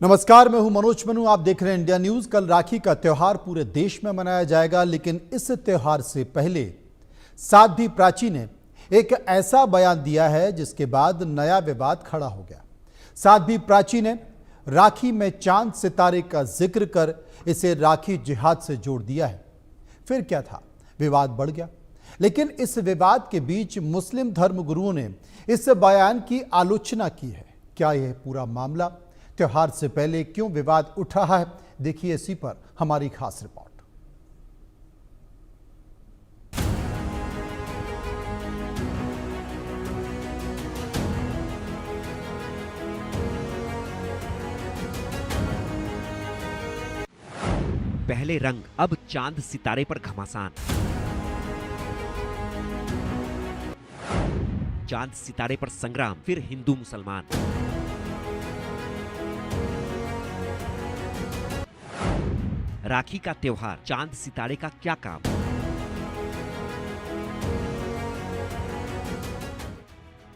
नमस्कार, मैं हूं मनोज मनु। आप देख रहे हैं इंडिया न्यूज। कल राखी का त्योहार पूरे देश में मनाया जाएगा, लेकिन इस त्योहार से पहले साध्वी प्राची ने एक ऐसा बयान दिया है जिसके बाद नया विवाद खड़ा हो गया। साध्वी प्राची ने राखी में चांद सितारे का जिक्र कर इसे राखी जिहाद से जोड़ दिया है। फिर क्या था, विवाद बढ़ गया। लेकिन इस विवाद के बीच मुस्लिम धर्मगुरुओं ने इस बयान की आलोचना की है। क्या यह पूरा मामला त्योहार से पहले क्यों विवाद उठ रहा है, देखिए इसी पर हमारी खास रिपोर्ट। पहले रंग, अब चांद सितारे पर घमासान। चांद सितारे पर संग्राम, फिर हिंदू मुसलमान। राखी का त्योहार, चांद सितारे का क्या काम?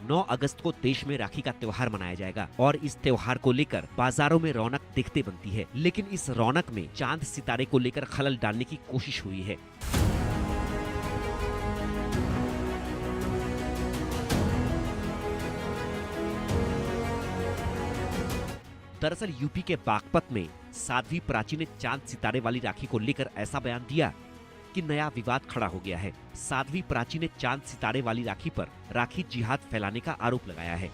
नौ अगस्त को देश में राखी का त्योहार मनाया जाएगा और इस त्योहार को लेकर बाजारों में रौनक दिखते बनती है। लेकिन इस रौनक में चांद सितारे को लेकर खलल डालने की कोशिश हुई है। दरअसल यूपी के बागपत में साध्वी प्राची ने चांद सितारे वाली राखी को लेकर ऐसा बयान दिया कि नया विवाद खड़ा हो गया है। साध्वी प्राची ने चांद सितारे वाली राखी पर राखी जिहाद फैलाने का आरोप लगाया है।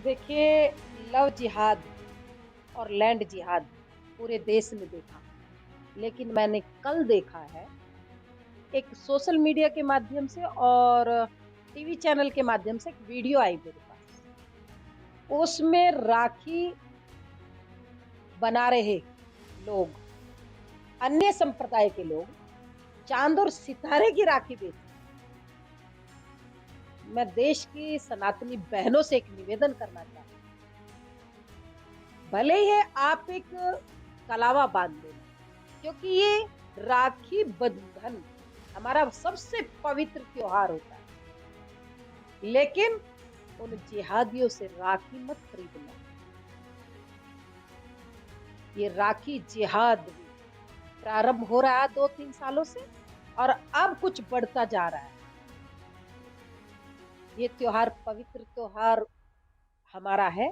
देखिए, लव जिहाद और लैंड जिहाद पूरे देश में देखा, लेकिन मैंने कल देखा है एक सोशल मीडिया के माध्यम से और टीवी चैनल के माध्यम से एक वीडियो आई मेरे पास। उसमें राखी बना रहे लोग, अन्य संप्रदाय के लोग, चांद और सितारे की राखी बेचते। मैं देश की सनातनी बहनों से एक निवेदन करना चाहती हूँ, भले ही आप एक कलावा बांध देना, क्योंकि ये राखी बंधन हमारा सबसे पवित्र त्योहार होता है, लेकिन उन जिहादियों से राखी मत खरीदना। ये राखी जिहाद प्रारंभ हो रहा है 2-3 सालों से और अब कुछ बढ़ता जा रहा है। ये त्योहार पवित्र त्योहार हमारा है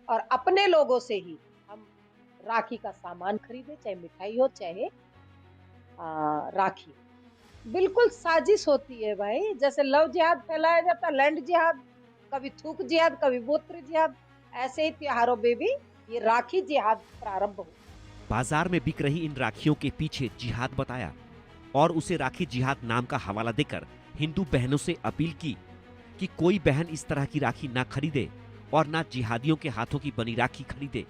और अपने लोगों से ही हम राखी का सामान खरीदे, चाहे मिठाई हो चाहे राखी। बिल्कुल साजिश होती है भाई। जैसे लव जिहाद फैलाया जाता, लैंड जिहाद, कभी थूक जिहाद, कभी मूत्र जिहाद, ऐसे ही त्योहारों में भी ये राखी जिहाद प्रारंभ हो। बाजार में बिक रही इन राखियों के पीछे जिहाद बताया और उसे राखी जिहाद नाम का हवाला देकर हिंदू बहनों से अपील की कि कोई बहन इस तरह की राखी ना खरीदे और ना जिहादियों के हाथों की बनी राखी खरीदे,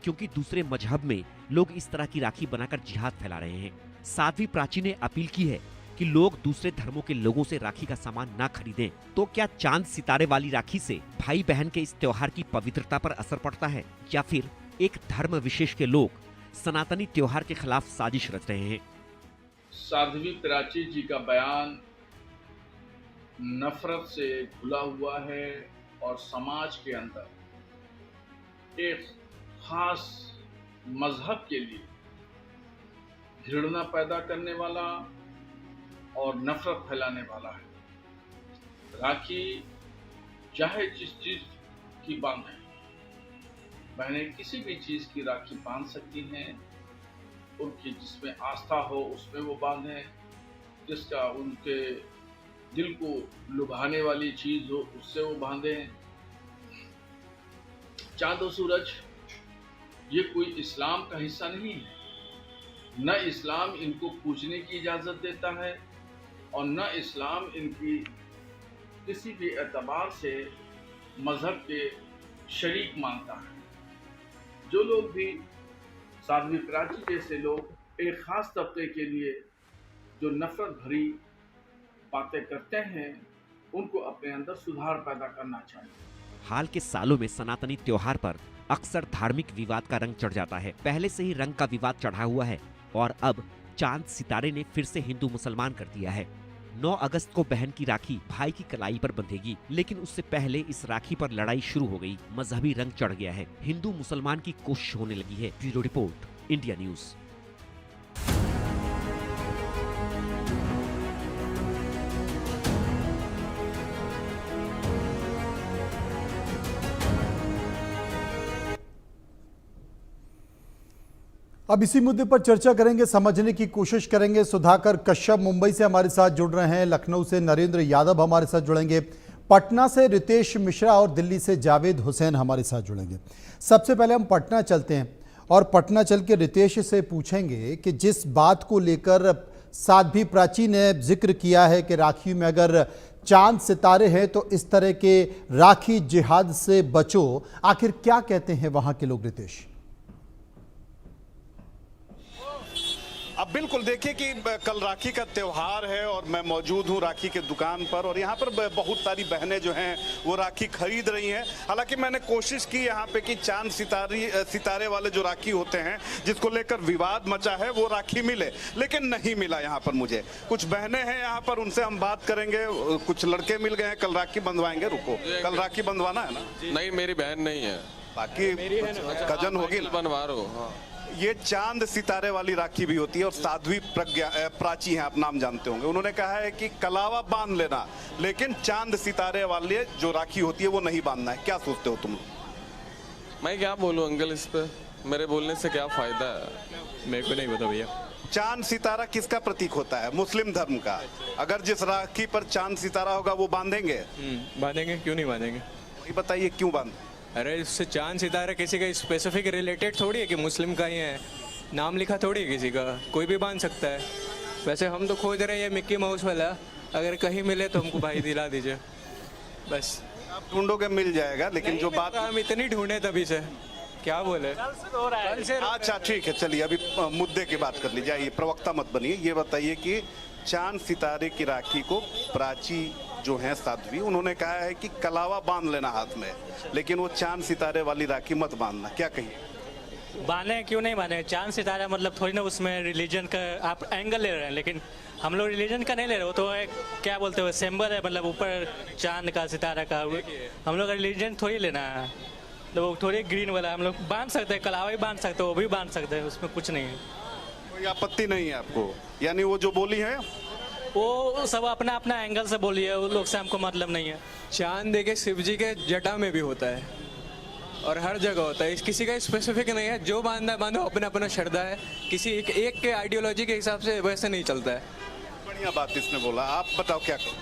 क्योंकि दूसरे मजहब में लोग इस तरह की राखी बनाकर जिहाद फैला रहे हैं। साध्वी प्राची ने अपील की है कि लोग दूसरे धर्मों के लोगों से राखी का सामान ना खरीदें। तो क्या चांद सितारे वाली राखी से भाई बहन के इस त्योहार की पवित्रता पर असर पड़ता है, या फिर एक धर्म विशेष के लोग सनातनी त्योहार के खिलाफ साजिश रच रहे हैं? साध्वी प्राची जी का बयान नफरत से घुला हुआ है और समाज के अंदर एक खास मजहब के लिए घृणा पैदा करने वाला और नफरत फैलाने वाला है। राखी चाहे जिस चीज की बांधे, बहनें किसी भी चीज की राखी बांध सकती हैं। उनकी जिसमें आस्था हो उसमें वो बांधें, जिसका उनके दिल को लुभाने वाली चीज हो उससे वो बांधें। चांद और सूरज ये कोई इस्लाम का हिस्सा नहीं है। न इस्लाम इनको पूजने की इजाजत देता है और न इस्लाम इनकी किसी भी एतबार से मजहब के शरीक मानता है। जो लोग भी साध्वी प्राची जैसे लोग एक खास तबके के लिए जो नफरत भरी बातें करते हैं, उनको अपने अंदर सुधार पैदा करना चाहिए। हाल के सालों में सनातनी त्योहार पर अक्सर धार्मिक विवाद का रंग चढ़ जाता है। पहले से ही रंग का विवाद चढ़ा हुआ है और अब चांद सितारे ने फिर से हिंदू मुसलमान कर दिया है। 9 अगस्त को बहन की राखी भाई की कलाई पर बंधेगी, लेकिन उससे पहले इस राखी पर लड़ाई शुरू हो गई। मजहबी रंग चढ़ गया है, हिंदू मुसलमान की कोशिश होने लगी है। Bureau report, India news. अब इसी मुद्दे पर चर्चा करेंगे, समझने की कोशिश करेंगे। सुधाकर कश्यप मुंबई से हमारे साथ जुड़ रहे हैं, लखनऊ से नरेंद्र यादव हमारे साथ जुड़ेंगे, पटना से रितेश मिश्रा और दिल्ली से जावेद हुसैन हमारे साथ जुड़ेंगे। सबसे पहले हम पटना चलते हैं और पटना चल के रितेश से पूछेंगे कि जिस बात को लेकर साध्वी प्राची ने जिक्र किया है कि राखी में अगर चांद सितारे हैं तो इस तरह के राखी जिहाद से बचो, आखिर क्या कहते हैं वहां के लोग रितेश? अब बिल्कुल देखिए कि कल राखी का त्यौहार है और मैं मौजूद हूं राखी के दुकान पर, और यहां पर बहुत सारी बहनें जो हैं वो राखी खरीद रही हैं। हालांकि मैंने कोशिश की यहां पे कि चांद सितारे वाले जो राखी होते हैं जिसको लेकर विवाद मचा है वो राखी मिले, लेकिन नहीं मिला यहां पर मुझे। कुछ बहनें हैं यहां पर, उनसे हम बात करेंगे। कुछ लड़के मिल गए हैं, कल राखी बंधवाएंगे। रुको, कल राखी बंधवाना है ना? नहीं, मेरी बहन नहीं है, बाकी कजन होगी ना? बनवा रहा हूँ। हाँ। ये चांद सितारे वाली राखी भी होती है और साध्वी प्राची हैं, आप नाम जानते होंगे। उन्होंने कहा है कि कलावा बांध लेना, लेकिन चांद सितारे वाली जो राखी होती है वो नहीं बांधना है। क्या सोचते हो तुम? मैं क्या बोलूं अंकल, इस पे मेरे बोलने से क्या फायदा है? मेरे को नहीं पता भैया। चांद सितारा किसका प्रतीक होता है? मुस्लिम धर्म का। अगर जिस राखी पर चांद सितारा होगा वो बांधेंगे? बांधेंगे, क्यों नहीं बांधेंगे? ये बताइए क्यों बांध? अरे इससे चांद सितारा किसी का स्पेसिफिक रिलेटेड थोड़ी है कि मुस्लिम का ही है, नाम लिखा थोड़ी है किसी का, कोई भी बांध सकता है। वैसे हम तो खोज रहे हैं मिक्की माउस वाला, अगर कहीं मिले तो हमको भाई दिला दीजिए बस। आप ढूंढोगे मिल जाएगा, लेकिन जो बात हम इतनी ढूंढे तभी से क्या बोले। अच्छा ठीक है, चलिए अभी मुद्दे की बात कर लीजिए। ये प्रवक्ता मत बनिए, ये बताइए कि चांद सितारे की राखी को प्राची जो हैं साध्वी, उन्होंने कहा है कि कलावा बांध लेना हाथ में, लेकिन वो चांद सितारे वाली राखी मत बांधना। क्या कहिए? बांधे क्यों नहीं बांधे? चांद सितारा मतलब थोड़ी ना उसमें रिलीजन का आप एंगल ले रहे हैं, लेकिन हम लोग रिलीजन का नहीं ले रहे। वो तो एक क्या बोलते हो, सिंबल है, मतलब ऊपर चांद का सितारा का। हम लोग का रिलीजन थोड़ी लेना है, तो वो थोड़ी ग्रीन वाला हम लोग बांध सकते हैं, कलावा भी बांध सकते हैं, वो भी बांध सकते हैं, उसमें कुछ नहीं है। कोई आपत्ति नहीं है आपको? यानी वो जो बोली है वो सब अपना अपना एंगल से बोली है, उन लोग से हमको मतलब नहीं है। चांद देखे शिव जी के जटा में भी होता है और हर जगह होता है, किसी का स्पेसिफिक नहीं है। जो बांधना है बांधो, अपना अपना श्रद्धा है, किसी एक के आइडियोलॉजी के हिसाब से वैसे नहीं चलता है। बढ़िया बात इसने बोला। आप बताओ क्या करो?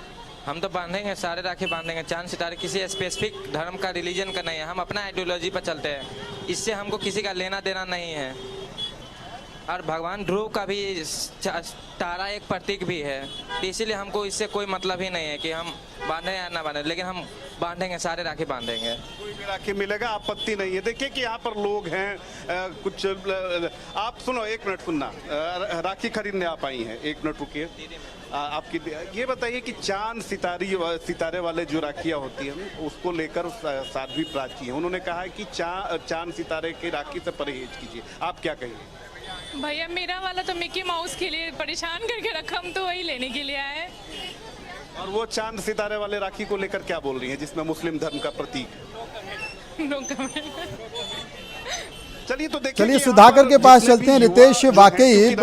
हम तो बांधेंगे, सारे राखी बांधेंगे। चांद सितारे किसी स्पेसिफिक धर्म का, रिलीजन का नहीं है, हम अपना आइडियोलॉजी पर चलते हैं। इससे हमको किसी का लेना देना नहीं है। और भगवान ध्रुव का भी तारा एक प्रतीक भी है, तो इसीलिए हमको इससे कोई मतलब ही नहीं है कि हम बांधें या ना बांधें, लेकिन हम बांधेंगे, सारे राखी बांधेंगे। कोई भी राखी मिलेगा, आपत्ति नहीं है। देखिए कि यहाँ पर लोग हैं, कुछ आप सुनो, एक मिनट सुनना। राखी खरीदने आप आई हैं, एक मिनट रुकिए। आपकी ये बताइए कि चांद सितारे वाले जो राखियाँ होती हैं उसको लेकर साध्वी प्राची हैं, उन्होंने कहा है कि चांद सितारे की राखी से परहेज कीजिए। आप क्या कहिए? भैया मेरा वाला तो मिकी माउस के लिए परेशान करके रखा, हम तो वही लेने के लिए आए। और वो चांद सितारे वाले राखी को लेकर क्या बोल रही हैं, जिसमें मुस्लिम धर्म का प्रतीक है? No comment. चलिए तो देखिए, चलिए सुधाकर के पास चलते हैं। रितेश, वाकई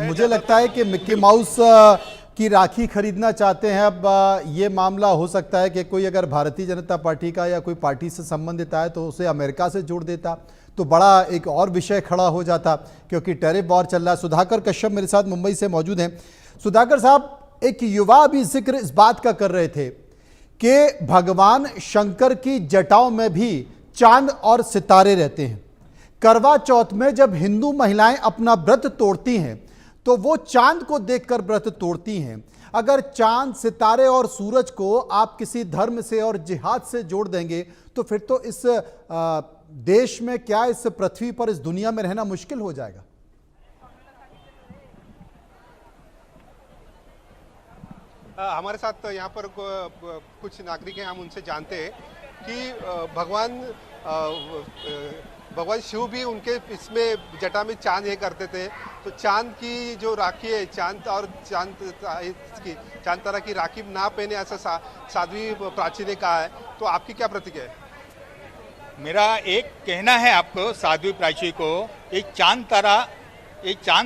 मुझे लगता है कि मिक्की माउस की राखी खरीदना चाहते हैं। अब ये मामला हो सकता है कि कोई अगर भारतीय जनता पार्टी का या कोई पार्टी से संबंधित आए तो उसे अमेरिका से जोड़ देता तो बड़ा एक और विषय खड़ा हो जाता, क्योंकि टैरिफ वॉर चल रहा है। सुधाकर कश्यप मेरे साथ मुंबई से मौजूद हैं। सुधाकर साहब, एक युवा भी जिक्र इस बात का कर रहे थे कि भगवान शंकर की जटाओं में भी चांद और सितारे रहते हैं। करवा चौथ में जब हिंदू महिलाएं अपना व्रत तोड़ती हैं तो वो चांद को देखकर व्रत तोड़ती हैं। अगर चांद, सितारे और सूरज को आप किसी धर्म से और जिहाद से जोड़ देंगे तो फिर तो इस देश में क्या, इस पृथ्वी पर, इस दुनिया में रहना मुश्किल हो जाएगा। हमारे साथ यहाँ पर कुछ नागरिक हैं, हम उनसे जानते हैं कि भगवान भगवान शिव भी उनके इसमें जटा में चांद ये करते थे, तो चांद की जो राखी है, चांद और चांद तारा की राखी ना पहने ऐसा साध्वी प्राची ने कहा है, तो आपकी क्या प्रतिक्रिया है? मेरा एक कहना है आपको, साध्वी प्राची को, एक चांद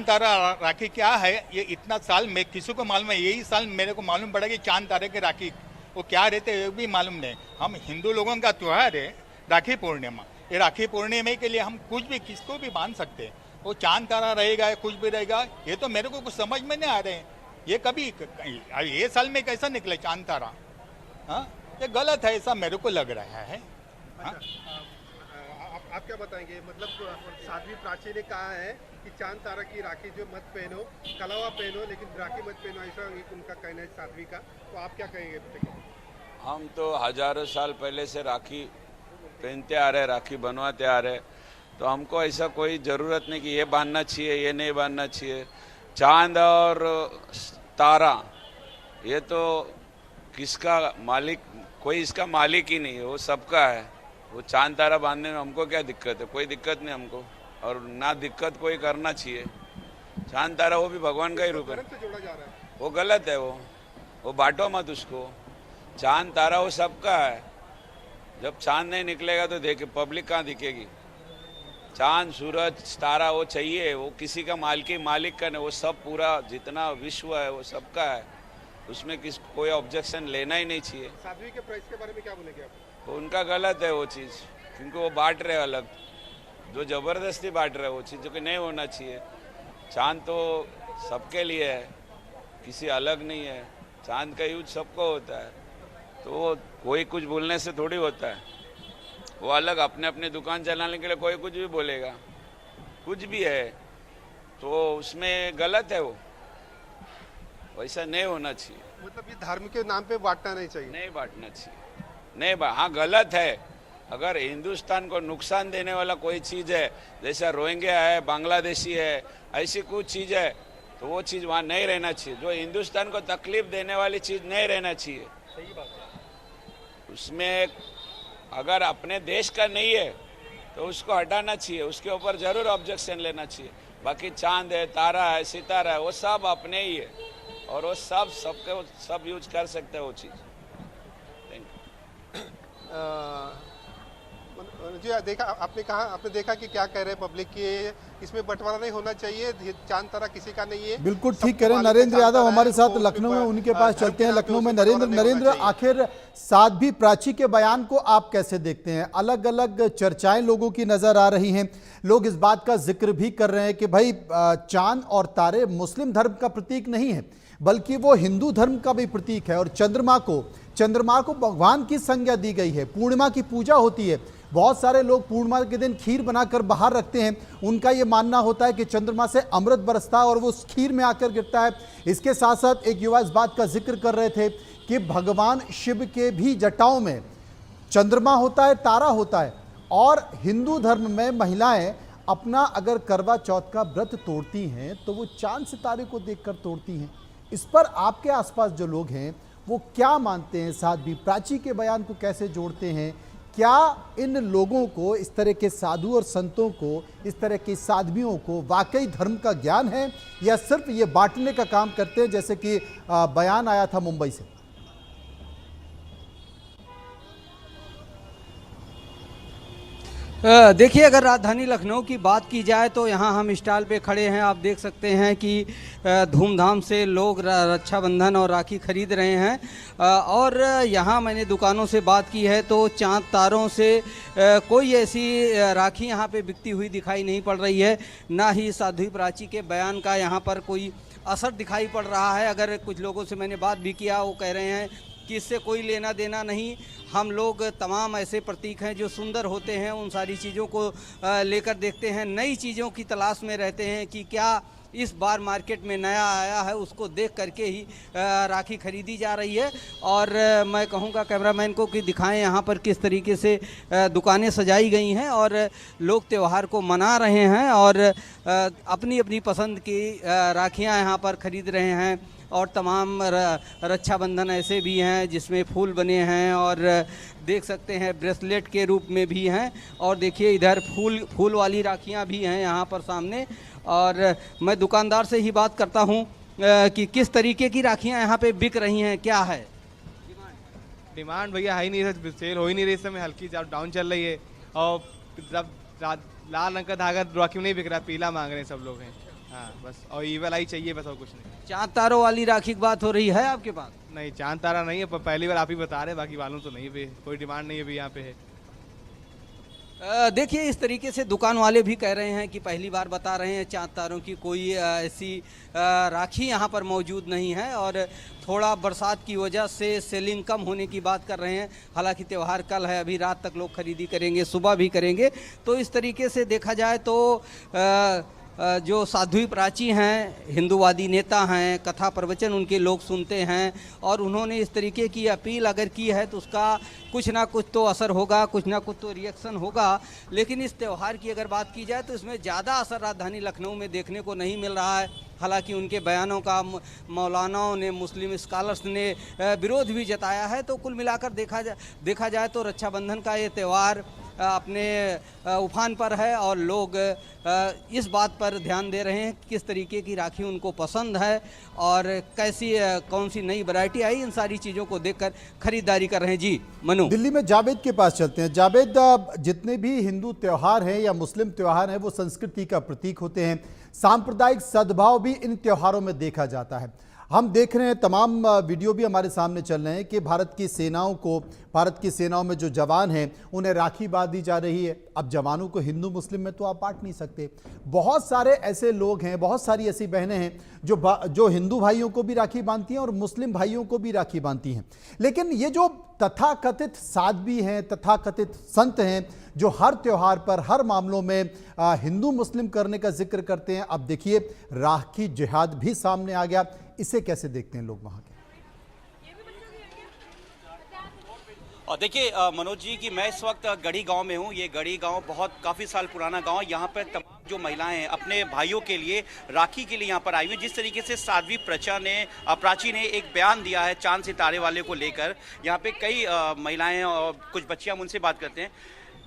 तारा राखी क्या है, ये इतना साल मैं किसी को मालूम है, यही साल मेरे को मालूम पड़ा कि चांद तारे के राखी वो क्या रहते हैं, भी मालूम नहीं। हम हिंदू लोगों का त्यौहार है राखी पूर्णिमा। ये राखी पूर्णिमा के लिए हम कुछ भी किसको भी बांध सकते हैं, वो चांद तारा रहेगा या कुछ भी रहेगा, ये तो मेरे को कुछ समझ में नहीं आ रहे हैं। ये कभी ये साल में कैसा निकले चांद तारा? हाँ, ये गलत है, ऐसा मेरे को लग रहा है। आप क्या बताएंगे? मतलब साध्वी प्राची ने कहा है कि चांद तारा की राखी जो मत पहनो, कलावा पहनो, लेकिन राखी मत पहनो, ऐसा एक उनका कहना है साध्वी का। तो आप क्या कहेंगे? हम तो हजारों साल पहले से राखी पहनते आ रहे, राखी बनवाते आ रहे, तो हमको ऐसा कोई ज़रूरत नहीं कि ये बांधना चाहिए, ये नहीं बांधना चाहिए। चांद और तारा ये तो किसका मालिक, कोई इसका मालिक ही नहीं है, वो सबका है। वो चांद तारा बांधने में हमको क्या दिक्कत है? कोई दिक्कत नहीं हमको, और ना दिक्कत कोई करना चाहिए। चांद तारा वो भी भगवान का ही रूप है, वो गलत है। वो बांटो मत उसको। चांद तारा वो सबका है। जब चांद नहीं निकलेगा तो देखे पब्लिक कहाँ दिखेगी? चांद सूरज तारा वो चाहिए, वो किसी का मालिक का नहीं, वो सब पूरा जितना विश्व है वो सबका है, उसमें कोई ऑब्जेक्शन लेना ही नहीं चाहिए। साध्वी के प्राइस के बारे में क्या बोलेंगे आप? उनका गलत है वो चीज़, क्योंकि वो बांट रहे अलग, जो ज़बरदस्ती बांट रहे वो चीज़ जो कि नहीं होना चाहिए। चांद तो सबके लिए है, किसी अलग नहीं है। चांद का यूज सबको होता है, तो कोई कुछ बोलने से थोड़ी होता है। वो अलग अपने अपने दुकान चलाने के लिए कोई कुछ भी बोलेगा, कुछ भी है, तो उसमें गलत है। वो वैसा नहीं होना चाहिए। मतलब ये धर्म के नाम पे बांटना नहीं चाहिए? नहीं बांटना चाहिए, नहीं हाँ गलत है। अगर हिंदुस्तान को नुकसान देने वाला कोई चीज़ है, जैसा रोहिंग्या है, बांग्लादेशी है, ऐसी कुछ चीज़ है, तो वो चीज़ वहाँ नहीं रहना चाहिए। जो हिंदुस्तान को तकलीफ देने वाली चीज़ नहीं रहना चाहिए। सही बात है। उसमें अगर अपने देश का नहीं है तो उसको हटाना चाहिए, उसके ऊपर ज़रूर ऑब्जेक्शन लेना चाहिए। बाकी चांद है, तारा है, सितारा है, वो सब अपने ही है, और वो सब यूज कर सकते हैं वो चीज़। जी आपने देखा कि क्या कह रहे हैं पब्लिक की, इसमें बंटवारा नहीं होना चाहिए, चांद तारा किसी का नहीं है। बिल्कुल ठीक कह रहे हैं नरेंद्र यादव हमारे साथ लखनऊ में, उनके पास चलते हैं। लखनऊ में नरेंद्र आखिर साध्वी प्राची के बयान को आप कैसे देखते हैं? अलग अलग चर्चाएं लोगों की नजर आ रही हैं। लोग इस बात का जिक्र भी कर रहे हैं कि भाई चांद और तारे मुस्लिम धर्म का प्रतीक नहीं है, बल्कि वो हिंदू धर्म का भी प्रतीक है, और चंद्रमा को भगवान की संज्ञा दी गई है। पूर्णिमा की पूजा होती है, बहुत सारे लोग पूर्णिमा के दिन खीर बनाकर बाहर रखते हैं। उनका ये मानना होता है कि चंद्रमा से अमृत बरसता है और वो उस खीर में आकर गिरता है। इसके साथ साथ एक युवा इस बात का जिक्र कर रहे थे कि भगवान शिव के भी जटाओं में चंद्रमा होता है, तारा होता है, और हिंदू धर्म में महिलाएं अपना अगर करवा चौथ का व्रत तोड़ती हैं तो वो चांद सितारे को देखकर तोड़ती हैं। इस पर आपके आसपास जो लोग हैं वो क्या मानते हैं? साध्वी प्राची के बयान को कैसे जोड़ते हैं? क्या इन लोगों को, इस तरह के साधु और संतों को, इस तरह की साध्वियों को वाकई धर्म का ज्ञान है, या सिर्फ ये बांटने का काम करते हैं, जैसे कि बयान आया था मुंबई से? देखिए, अगर राजधानी लखनऊ की बात की जाए तो यहाँ हम स्टॉल पे खड़े हैं। आप देख सकते हैं कि धूमधाम से लोग रक्षाबंधन और राखी खरीद रहे हैं। और यहाँ मैंने दुकानों से बात की है तो चांद तारों से कोई ऐसी राखी यहाँ पे बिकती हुई दिखाई नहीं पड़ रही है, ना ही साध्वी प्राची के बयान का यहाँ पर कोई असर दिखाई पड़ रहा है। अगर कुछ लोगों से मैंने बात भी किया, वो कह रहे हैं कि इससे कोई लेना देना नहीं, हम लोग तमाम ऐसे प्रतीक हैं जो सुंदर होते हैं, उन सारी चीज़ों को लेकर देखते हैं, नई चीज़ों की तलाश में रहते हैं कि क्या इस बार मार्केट में नया आया है, उसको देख करके ही राखी खरीदी जा रही है। और मैं कहूँगा कैमरामैन को कि दिखाएं यहाँ पर किस तरीके से दुकानें सजाई गई हैं और लोग त्यौहार को मना रहे हैं और अपनी अपनी पसंद की राखियाँ यहाँ पर ख़रीद रहे हैं। और तमाम रक्षाबंधन ऐसे भी हैं जिसमें फूल बने हैं और देख सकते हैं ब्रेसलेट के रूप में भी हैं। और देखिए इधर फूल वाली राखियाँ भी हैं यहाँ पर सामने। और मैं दुकानदार से ही बात करता हूँ कि किस तरीके की राखियाँ यहाँ पे बिक रही हैं, क्या है डिमांड? भैया है ही नहीं, सेल हो ही नहीं रही, इस समय हल्की डाउन चल रही है। और जब लाल रंग का धागा राखी में नहीं बिक रहा, पीला मांग रहे हैं सब लोग हैं। हाँ बस, और ईवल आई चाहिए बस, और कुछ नहीं। चांद तारों वाली राखी की बात हो रही है आपके पास? नहीं, चांद तारा नहीं है, पर पहली बार आप ही बता रहे हैं, बाकी मालूम तो नहीं, भी कोई डिमांड नहीं है भी यहाँ पे है। देखिए इस तरीके से दुकान वाले भी कह रहे हैं कि पहली बार बता रहे हैं, चांद तारों की कोई ऐसी राखी यहाँ पर मौजूद नहीं है। और थोड़ा बरसात की वजह से सेलिंग कम होने की बात कर रहे हैं। हालांकि त्यौहार कल है, अभी रात तक लोग खरीदी करेंगे, सुबह भी करेंगे। तो इस तरीके से देखा जाए तो जो साध्वी प्राची हैं, हिंदूवादी नेता हैं, कथा प्रवचन उनके लोग सुनते हैं और उन्होंने इस तरीके की अपील अगर की है तो उसका कुछ ना कुछ तो असर होगा, कुछ ना कुछ तो रिएक्शन होगा। लेकिन इस त्यौहार की अगर बात की जाए तो इसमें ज़्यादा असर राजधानी लखनऊ में देखने को नहीं मिल रहा है। हालांकि उनके बयानों का मौलानाओं ने, मुस्लिम स्कॉलर्स ने विरोध भी जताया है। तो कुल मिलाकर देखा जाए तो रक्षाबंधन का ये त्यौहार अपने उफान पर है और लोग इस बात पर ध्यान दे रहे हैं कि किस तरीके की राखी उनको पसंद है और कैसी कौन सी नई वैरायटी आई, इन सारी चीज़ों को देखकर खरीदारी कर रहे हैं। जी मनु, दिल्ली में जावेद के पास चलते हैं। जावेद, जितने भी हिंदू त्यौहार हैं या मुस्लिम त्यौहार हैं वो संस्कृति का प्रतीक होते हैं। सांप्रदायिक सद्भाव भी इन त्योहारों में देखा जाता है। हम देख रहे हैं, तमाम वीडियो भी हमारे सामने चल रहे हैं कि भारत की सेनाओं में जो जवान हैं उन्हें राखी बांध दी जा रही है। अब जवानों को हिंदू मुस्लिम में तो आप बांट नहीं सकते। बहुत सारे ऐसे लोग हैं, बहुत सारी ऐसी बहनें हैं जो हिंदू भाइयों को भी राखी बांधती हैं और मुस्लिम भाइयों को भी राखी बांधती हैं। लेकिन ये जो तथाकथित साध्वी हैं, तथाकथित संत हैं, जो हर त्योहार पर, हर मामलों में हिंदू मुस्लिम करने का जिक्र करते हैं, अब देखिए राखी जिहाद भी सामने आ गया। इसे कैसे देखते हैं लोग वहां के? और देखिए मनोज जी कि मैं इस वक्त गढ़ी गांव में हूं। ये गढ़ी गांव काफ़ी साल पुराना गांव है। यहाँ पर तमाम जो महिलाएं हैं अपने भाइयों के लिए राखी के लिए यहाँ पर आई हुई हैं। जिस तरीके से साध्वी प्राची ने एक बयान दिया है चांद सितारे वाले को लेकर, यहाँ पे कई महिलाएं और कुछ बच्चियाँ हम उनसे बात करते हैं।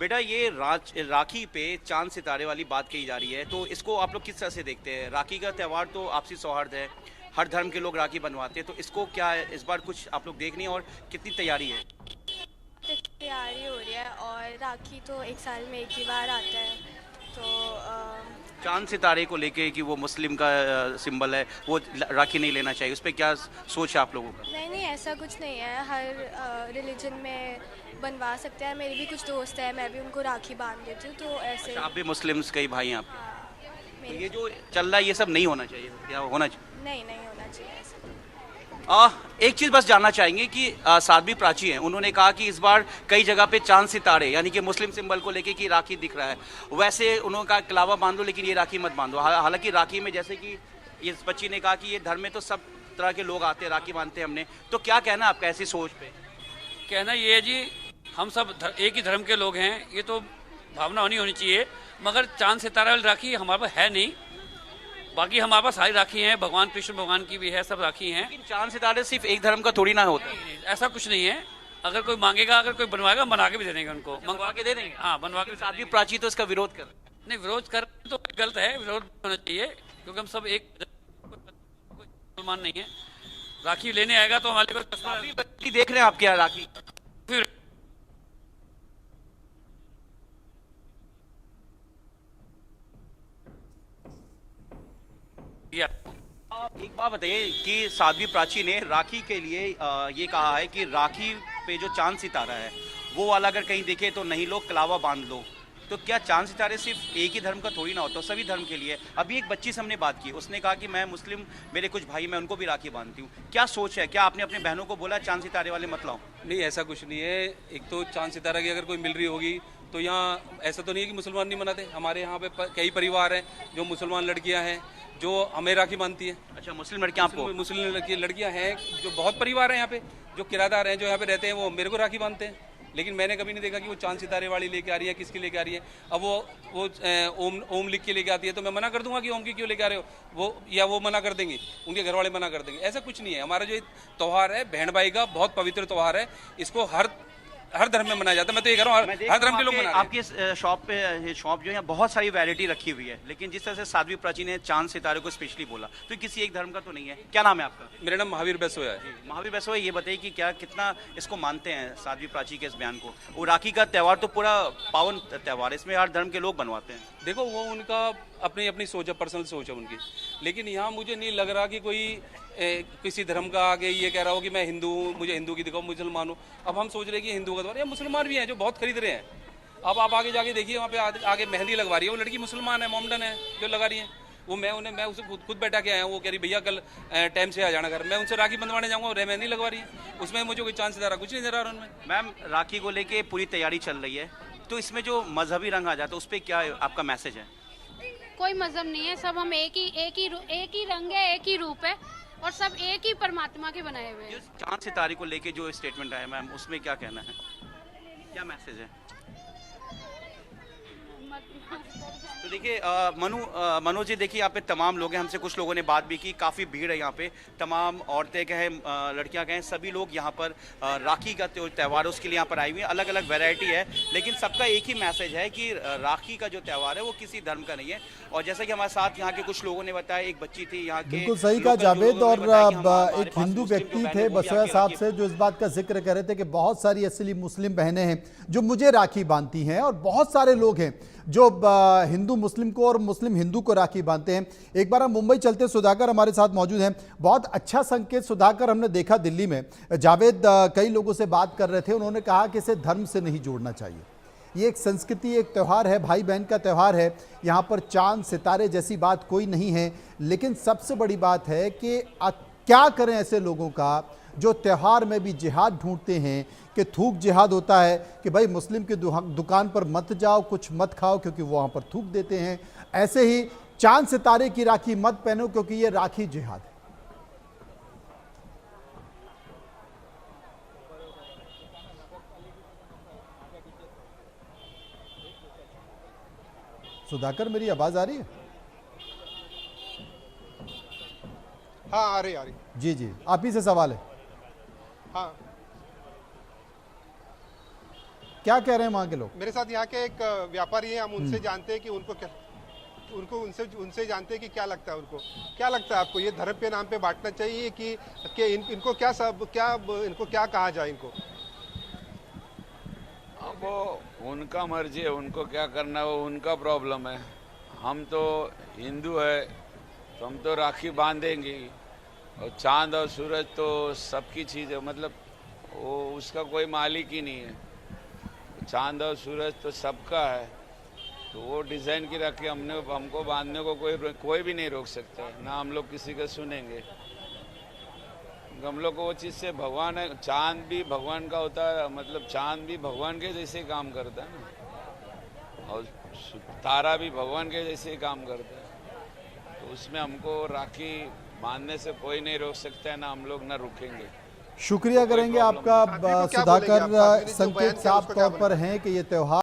बेटा, ये राखी पे चांद सितारे वाली बात कही जा रही है, तो इसको आप लोग किस तरह से देखते हैं? राखी का त्यौहार तो आपसी सौहार्द है, हर धर्म के लोग राखी बनवाते हैं, तो इसको क्या इस बार कुछ आप लोग देख नहीं और कितनी तैयारी है? तैयारी हो रही है और राखी तो एक साल में एक ही बार आता है। तो चांद सितारे को लेके कि वो मुस्लिम का सिंबल है, वो राखी नहीं लेना चाहिए, उस पर क्या सोच है आप लोगों का? नहीं, ऐसा कुछ नहीं है। हर रिलीजन में बनवा सकते हैं। मेरे भी कुछ दोस्त हैं, मैं भी उनको राखी बांध देती हूँ। तो ऐसे आप भी मुस्लिम्स कई भाई हैं आप? हाँ, तो ये जो चल रहा है ये सब नहीं होना चाहिए, क्या होना चाहिए? नहीं होना चाहिए ऐसा। एक चीज़ बस जानना चाहेंगे कि साध्वी प्राची हैं, उन्होंने कहा कि इस बार कई जगह पे चांद सितारे यानी कि मुस्लिम सिंबल को लेके कि राखी दिख रहा है। वैसे उन्होंने कहा कलावा बांध लो लेकिन ये राखी मत बांधो। हालांकि राखी में जैसे कि इस बच्ची ने कहा कि ये धर्म में तो सब तरह के लोग आते हैं, राखी बांधते हैं हमने, तो क्या कहना आपका ऐसी सोच पे? कहना ये है जी, हम सब एक ही धर्म के लोग हैं, ये तो भावना होनी चाहिए। मगर चांद सितारा वाली राखी हमारे पास है नहीं। बाकी हमारे पास सारी राखी हैं, भगवान कृष्ण भगवान की भी है, सब राखी हैं। लेकिन चांद सितारे सिर्फ एक धर्म का थोड़ी ना होता है। ऐसा कुछ नहीं है। अगर कोई मांगेगा, अगर कोई बनवाएगा, बना के भी दे देंगे उनको। मंगवा के दे देंगे? हाँ, बनवा के। साध्वी प्राची तो इसका विरोध कर नहीं, विरोध कर तो गलत है, विरोध होना चाहिए क्योंकि हम सब एक मुसलमान नहीं है। राखी लेने आएगा तो हमारे को देख रहे हैं आपके यहाँ राखी। एक बात बताइए कि साध्वी प्राची ने राखी के लिए ये कहा है कि राखी पे जो चांद सितारा है वो वाला अगर कहीं दिखे तो नहीं लो, कलावा बांध लो। तो क्या चांद सितारे सिर्फ एक ही धर्म का थोड़ी ना होता, सभी धर्म के लिए? अभी एक बच्ची से हमने बात की, उसने कहा कि मैं मुस्लिम, मेरे कुछ भाई, मैं उनको भी राखी बांधती हूँ। क्या सोच है? क्या आपने अपने बहनों को बोला चांद सितारे वाले मत लाओ? नहीं, ऐसा कुछ नहीं है। एक तो चांद सितारा की अगर कोई मिल रही होगी तो यहाँ ऐसा तो नहीं है कि मुसलमान नहीं मनाते। हमारे यहाँ पे कई परिवार हैं जो मुसलमान लड़कियाँ हैं जो हमें राखी बांधती है। अच्छा, मुस्लिम लड़कियाँ आपको? मुस्लिम लड़कियाँ हैं जो बहुत परिवार हैं यहाँ पे, जो किराएदार हैं जो यहाँ पे रहते हैं, वो मेरे को राखी बांधते हैं। लेकिन मैंने कभी नहीं देखा कि वो चांद सितारे वाली लेके आ रही है, किसकी लेके आ रही है। अब वो ओम लिख के लेके आती है तो मैं मना कर दूंगा कि ओम की क्यों लेके आ रहे हो, वो मना कर देंगे, उनके घर वाले मना कर देंगे। ऐसा कुछ नहीं है। हमारा जो त्यौहार है बहन भाई का बहुत पवित्र त्यौहार है, इसको हर धर्म में मनाया जाता है। मैं तो ये कह रहा हूँ हर धर्म के लोग मना रहे हैं। आपकी शॉप जो है बहुत सारी वैरायटी रखी हुई है, लेकिन जिस तरह से साध्वी प्राची ने चांद सितारे को स्पेशली बोला तो किसी एक धर्म का तो नहीं है। क्या नाम है आपका? मेरा नाम महावीर बैसोया है। महावीर बैसोया, ये बताइए कि क्या कितना इसको मानते हैं साध्वी प्राची के इस बयान को? वो राखी का त्यौहार तो पूरा पावन त्यौहार है, इसमें हर धर्म के लोग बनवाते हैं। देखो वो उनका अपनी सोच है, पर्सनल सोच है उनकी, लेकिन यहाँ मुझे नहीं लग रहा कि कोई किसी धर्म का आगे ये कह रहा हो कि मैं हिंदू हूँ, मुझे हिंदू की दिखाओ, मुसलमान हूँ। अब हम सोच रहे हैं कि हिंदू का द्वार, या मुसलमान भी हैं जो बहुत खरीद रहे हैं। अब आप आगे जाके देखिए, वहाँ पे आगे मेहंदी लगवा रही है, वो लड़की मुसलमान है, मोमडन है जो लगा रही है। मैं उसे खुद बैठा के आया हूँ। वो कह रही भैया कल टाइम से आ जाना घर, मैं उनसे राखी बंधवाने जाऊँगा और मेहंदी लगवा रही है, उसमें मुझे कोई चांस सितारा कुछ नहीं नजर आ रहा उनमें। मैम, राखी को लेके पूरी तैयारी चल रही है, तो इसमें जो मजहबी रंग आ जाता है उस पर क्या आपका मैसेज है? कोई मजहब नहीं है, सब हम एक ही रंग है, एक ही रूप है और सब एक ही परमात्मा के बनाए हुए हैं। चांद सितारे को लेके जो स्टेटमेंट आया मैम, उसमें क्या कहना है, क्या मैसेज है? तो देखिए मनोज जी, देखिए यहाँ पे तमाम लोग हैं, हमसे कुछ लोगों ने बात भी की, काफ़ी भीड़ है यहाँ पे, तमाम औरतें कहें, लड़कियाँ कहें, सभी लोग यहाँ पर राखी का त्यौहार है उसके लिए यहाँ पर आई हुई है। अलग अलग वैरायटी है, लेकिन सबका एक ही मैसेज है कि राखी का जो त्यौहार है वो किसी धर्म का नहीं है। और जैसा कि हमारे साथ यहाँ के कुछ लोगों ने बताया, एक बच्ची थी यहाँ के, बिल्कुल सही कहा जावेद, और एक हिंदू व्यक्ति थे बसोया साहब से जो इस बात का जिक्र कर रहे थे कि बहुत सारी असली मुस्लिम बहनें हैं जो मुझे राखी बांधती हैं, और बहुत सारे लोग हैं जो हिंदू मुस्लिम को और मुस्लिम हिंदू को राखी बांधते हैं। एक बार हम मुंबई चलते, सुधाकर हमारे साथ मौजूद हैं। बहुत अच्छा संकेत सुधाकर हमने देखा दिल्ली में, जावेद कई लोगों से बात कर रहे थे, उन्होंने कहा कि इसे धर्म से नहीं जोड़ना चाहिए, ये एक संस्कृति, एक त्यौहार है, भाई बहन का त्यौहार है, यहाँ पर चांद सितारे जैसी बात कोई नहीं है। लेकिन सबसे बड़ी बात है कि क्या करें ऐसे लोगों का जो त्यौहार में भी जिहाद ढूंढते हैं, कि थूक जिहाद होता है कि भाई मुस्लिम की दुकान पर मत जाओ, कुछ मत खाओ क्योंकि वो वहाँ पर थूक देते हैं। ऐसे ही चांद सितारे की राखी मत पहनो क्योंकि ये राखी जिहाद है। सुधाकर, मेरी आवाज आ रही है? हाँ, आ रही। जी जी, आप ही से सवाल है। हाँ, क्या कह रहे हैं वहां के लोग? मेरे साथ यहाँ के एक व्यापारी हैं, हम उनसे जानते हैं कि उनसे जानते हैं कि क्या लगता है उनको। क्या लगता है आपको, ये धर्म के नाम पे बांटना चाहिए कि इनको इनको क्या कहा जाए इनको? अब वो उनका मर्जी है, उनको क्या करना है वो उनका प्रॉब्लम है। हम तो हिंदू है तो हम तो राखी बांधेंगे, और चांद और सूरज तो सबकी चीज़ है, मतलब वो उसका कोई मालिक ही नहीं है। चांद और सूरज तो सबका है, तो वो डिज़ाइन की राखी हमको बांधने को कोई भी नहीं रोक सकता है, ना हम लोग किसी का सुनेंगे। हम लोग को वो चीज़ से भगवान है, चांद भी भगवान का होता है, मतलब चांद भी भगवान के जैसे काम करता है ना, और तारा भी भगवान के जैसे काम करता है, तो उसमें हमको राखी बांधने से कोई नहीं रोक सकता है, ना हम लोग ना रुकेंगे। शुक्रिया करेंगे आपका सुधाकर, संकेत साफ तौर पर हैं कि ये त्यौहार